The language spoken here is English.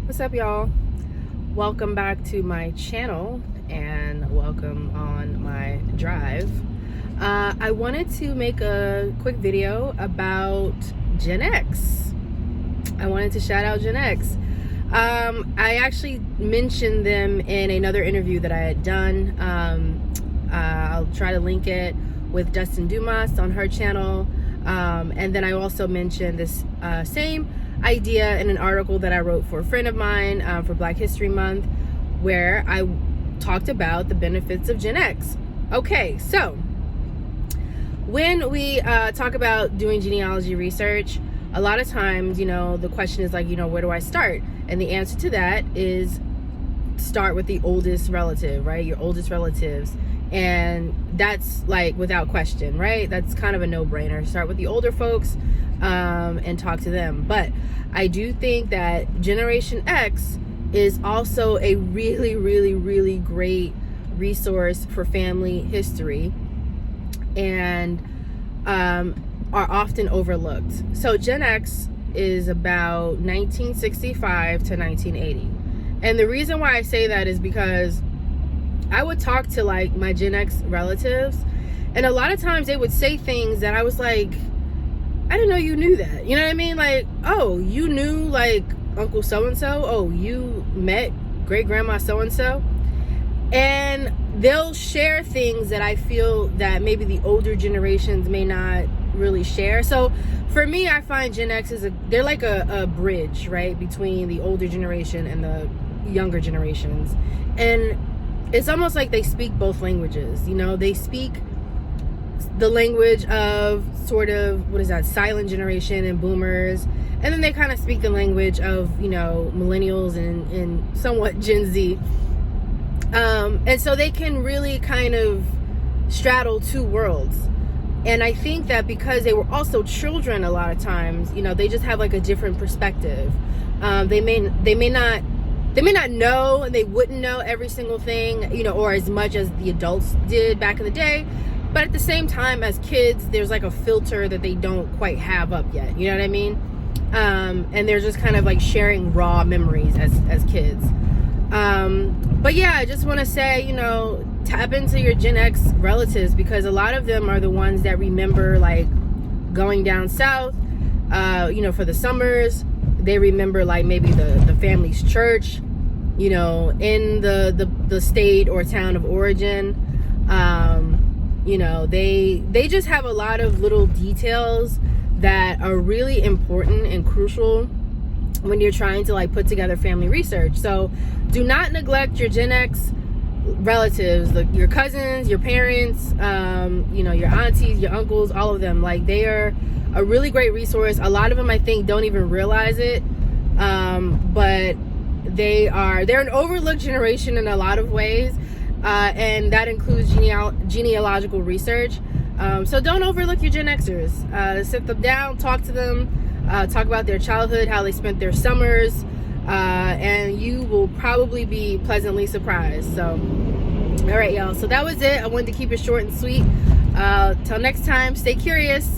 What's up, y'all? Welcome back to my channel and welcome on my drive. I wanted to make a quick video about Gen X. I wanted to shout out Gen X. I actually mentioned them in another interview that I had done. I'll try to link it with Dustin Dumas on her channel. And then I also mentioned this same idea in an article that I wrote for a friend of mine for Black History Month, where I talked about the benefits of Gen X. Okay, so when we talk about doing genealogy research, a lot of times, the question is like, where do I start? And the answer to that is start with the oldest relative, right? Your oldest relatives. And that's like without question, right? That's kind of a no-brainer. Start with the older folks and talk to them. But I do think that Generation X is also a really, really, really great resource for family history and are often overlooked. So Gen X is about 1965 to 1980. And the reason why I say that is because I would talk to like my Gen X relatives, and a lot of times they would say things that I was like, I didn't know you knew that. You know what I mean? Like, oh, you knew like Uncle so-and-so? Oh, you met great-grandma so-and-so? And they'll share things that I feel that maybe the older generations may not really share. So for me, I find Gen X they're like a bridge, right, between the older generation and the younger generations. And it's almost like they speak both languages. They speak the language of sort of, silent generation and boomers. And then they kind of speak the language of, millennials and somewhat Gen Z. And so they can really kind of straddle two worlds. And I think that because they were also children a lot of times, they just have like a different perspective. They may not know, and they wouldn't know every single thing, or as much as the adults did back in the day. But at the same time, as kids, there's like a filter that they don't quite have up yet. You know what I mean? And they're just kind of like sharing raw memories as kids. But yeah, I just want to say, tap into your Gen X relatives, because a lot of them are the ones that remember like going down south, for the summers. They remember like maybe the family's church, in the state or town of origin. They just have a lot of little details that are really important and crucial when you're trying to like put together family research. So do not neglect your Gen X relatives, your cousins, your parents, your aunties, your uncles, all of them. Like, they are a really great resource. A lot of them, I think, don't even realize it. But they're an overlooked generation in a lot of ways. And that includes genealogical research. So don't overlook your Gen Xers. Sit them down, talk to them, talk about their childhood, how they spent their summers, and you will probably be pleasantly surprised. So, all right, y'all. So that was it. I wanted to keep it short and sweet. Till next time, stay curious.